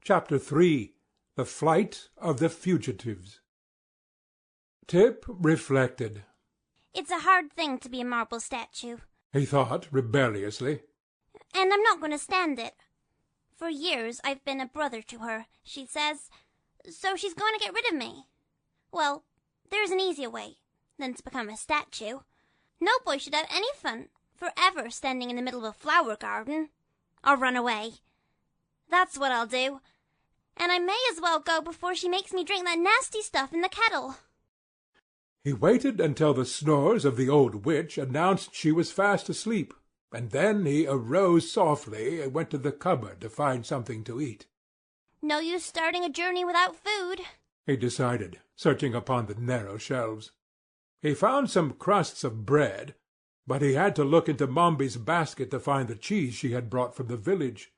Chapter 3. The Flight of the Fugitives. Tip reflected. It's a hard thing to be a marble statue, he thought rebelliously. and I'm not going to stand it. For years I've been a brother to her, she says, so she's going to get rid of me. Well, there's an easier way than to become a statue. No boy should have any fun forever standing in the middle of a flower garden. I'll run away. That's what I'll do. And I may as well go before she makes me drink that nasty stuff in the kettle. He waited until the snores of the old witch announced she was fast asleep, and then he arose softly and went to the cupboard to find something to eat. No use starting a journey without food, he decided, searching upon the narrow shelves. He found some crusts of bread, but he had to look into Mombi's basket to find the cheese she had brought from the village.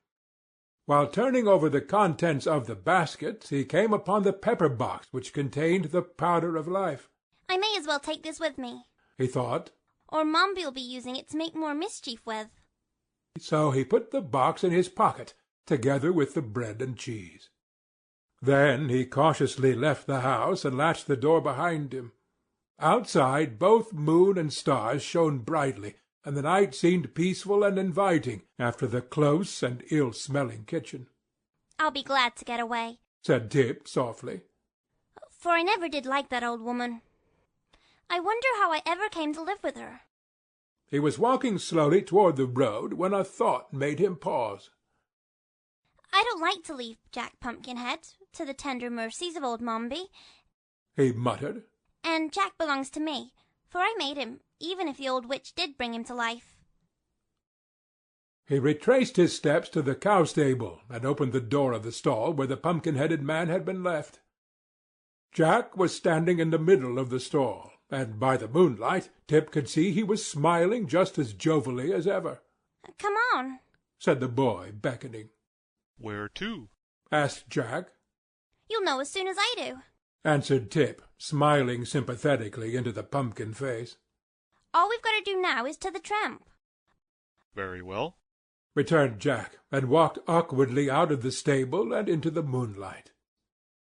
While turning over the contents of the basket, he came upon the pepper box which contained the powder of life. I may as well take this with me, he thought. or Mombi'll be using it to make more mischief with. So he put the box in his pocket, together with the bread and cheese. Then he cautiously left the house and latched the door behind him. Outside both moon and stars shone brightly, and the night seemed peaceful and inviting after the close and ill-smelling kitchen. I'll be glad to get away, said Tip softly. for I never did like that old woman. I wonder how I ever came to live with her. He was walking slowly toward the road when a thought made him pause. I don't like to leave Jack Pumpkinhead to the tender mercies of old Mombi, he muttered. and Jack belongs to me, for I made him, even if the old witch did bring him to life. He retraced his steps to the cow-stable and opened the door of the stall where the pumpkin-headed man had been left. Jack was standing in the middle of the stall, and by the moonlight Tip could see he was smiling just as jovially as ever. Come on, said the boy, beckoning. "Where to?" asked Jack. you'll know as soon as I do. Answered Tip, smiling sympathetically into the pumpkin face. All we've got to do now is to the tramp. "Very well." returned Jack, and walked awkwardly out of the stable and into the moonlight.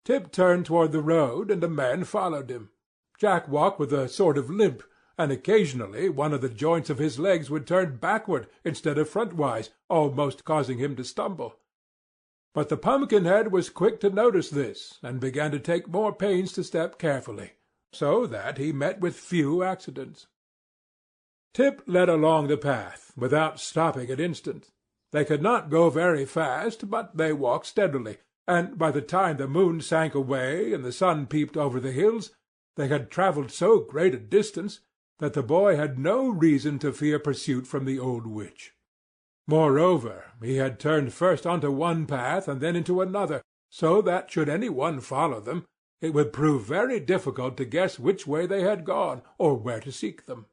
Tip turned toward the road, and the man followed him. Jack walked with a sort of limp, and occasionally one of the joints of his legs would turn backward instead of frontwise, almost causing him to stumble. But the Pumpkinhead was quick to notice this, and began to take more pains to step carefully, so that he met with few accidents. Tip led along the path, without stopping an instant. They could not go very fast, but they walked steadily, and by the time the moon sank away and the sun peeped over the hills, they had travelled so great a distance that the boy had no reason to fear pursuit from the old witch. Moreover, he had turned first onto one path and then into another, so that should any one follow them, it would prove very difficult to guess which way they had gone, or where to seek them.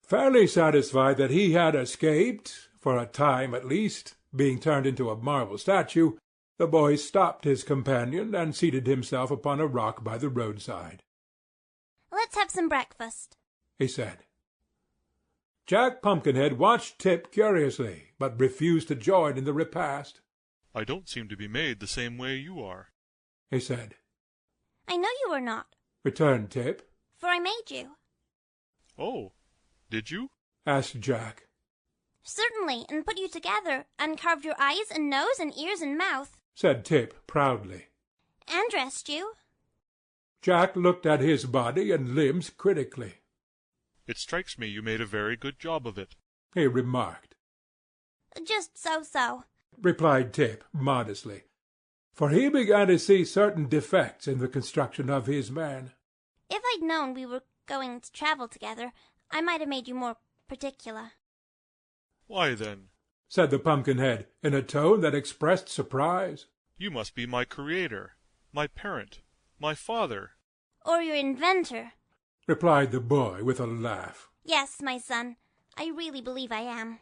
Fairly satisfied that he had escaped, for a time at least, being turned into a marble statue, the boy stopped his companion and seated himself upon a rock by the roadside. Let's have some breakfast, he said. Jack Pumpkinhead watched Tip curiously, but refused to join in the repast. "I don't seem to be made the same way you are," he said. I know you are not, Returned Tip. for I made you. "Oh, did you?" Asked Jack. Certainly, and put you together, and carved your eyes and nose and ears and mouth, Said Tip proudly. and dressed you. Jack looked at his body and limbs critically. "It strikes me you made a very good job of it." He remarked. Just so. Replied Tip modestly, for he began to see certain defects in the construction of his man. If I'd known we were going to travel together, I might have made you more particular. "Why, then, Said the Pumpkinhead in a tone that expressed surprise. you must be my creator, my parent, my father." Or your inventor. Replied the boy with a laugh. Yes, my son, I really believe I am.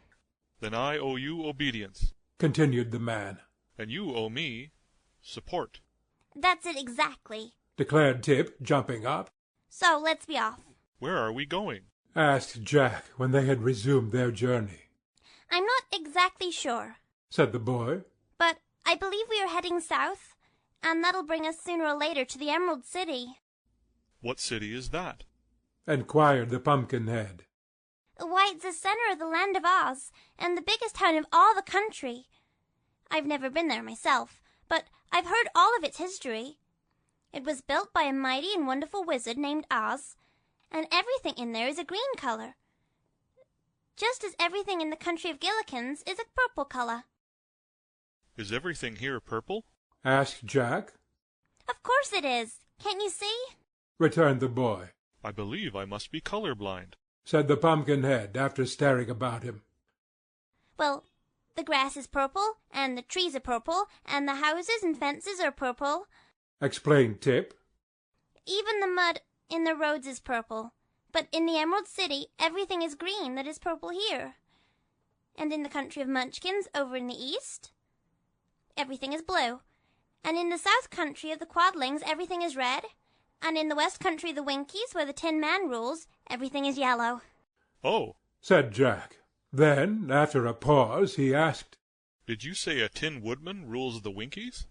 "Then I owe you obedience, Continued the man. and you owe me support." That's it exactly. Declared Tip, jumping up. So let's be off. "Where are we going?" Asked Jack when they had resumed their journey. I'm not exactly sure, Said the boy. but I believe we are heading south, and that'll bring us sooner or later to the Emerald City. What city is that? enquired the Pumpkinhead. Why, it's the center of the land of Oz, and the biggest town of all the country. I've never been there myself, but I've heard all of its history. It was built by a mighty and wonderful wizard named Oz, and everything in there is a green color, just as everything in the country of Gillikins is a purple color. Is everything here purple? asked Jack. Of course it is. Can't you see? returned the boy. I believe I must be color-blind, said the Pumpkinhead after staring about him. Well, the grass is purple, and the trees are purple, and the houses and fences are purple, explained Tip. Even the mud in the roads is purple. But in the Emerald City, everything is green that is purple here. And in the country of Munchkins over in the east, everything is blue. And in the south country of the Quadlings, everything is red. And in the west country of the Winkies, where the Tin Man rules, everything is yellow. Oh, said Jack. Then, after a pause, he asked, did you say a Tin Woodman rules the Winkies?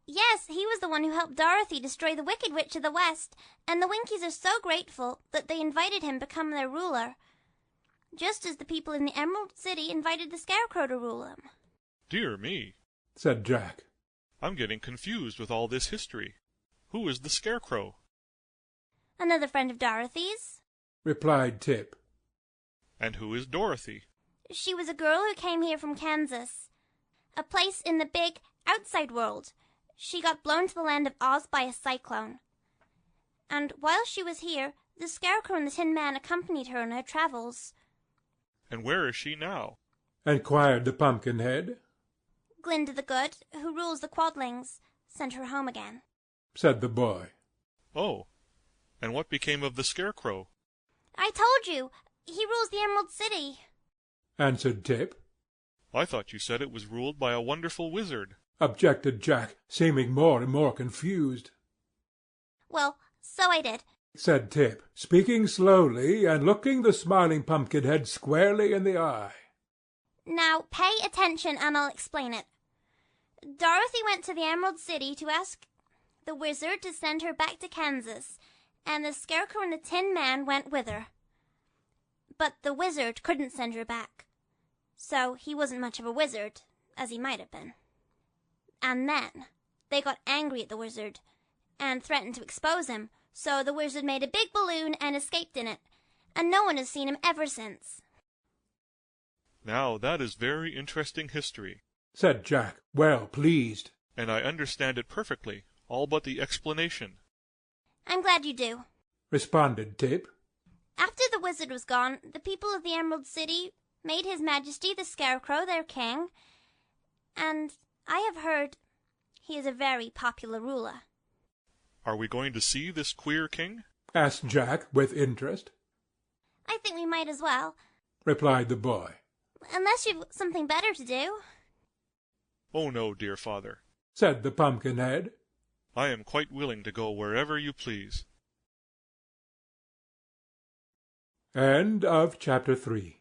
Yes, he was the one who helped Dorothy destroy the Wicked Witch of the West, and the Winkies are so grateful that they invited him to become their ruler, just as the people in the Emerald City invited the Scarecrow to rule them. Dear me, said Jack. I'm getting confused with all this history. Who is the Scarecrow? Another friend of Dorothy's, replied Tip. And who is Dorothy? She was a girl who came here from Kansas, a place in the big outside world. She got blown to the land of Oz by a cyclone. And while she was here, the Scarecrow and the Tin Man accompanied her on her travels. And where is she now? enquired the Pumpkinhead. Glinda the Good, who rules the Quadlings, sent her home again, said the boy. Oh, and what became of the Scarecrow? I told you, he rules the Emerald City, answered Tip. I thought you said it was ruled by a wonderful wizard, objected Jack, seeming more and more confused. Well, so I did, said Tip, speaking slowly and looking the smiling Pumpkinhead squarely in the eye. Now pay attention and I'll explain it. Dorothy went to the Emerald City to ask the wizard to send her back to Kansas, and the Scarecrow and the Tin Man went with her. But the wizard couldn't send her back, so he wasn't much of a wizard, as he might have been. And then they got angry at the wizard and threatened to expose him, so the wizard made a big balloon and escaped in it, and no one has seen him ever since. Now that is very interesting history, said Jack, well pleased. And I understand it perfectly, all but the explanation. I'm glad you do, responded Tip. After the wizard was gone, the people of the Emerald City made His Majesty the Scarecrow their king, and I have heard he is a very popular ruler. Are we going to see this queer king? asked Jack with interest. I think we might as well, replied the boy. Unless you've something better to do. Oh no, dear father, said the Pumpkinhead. I am quite willing to go wherever you please. End of chapter 3.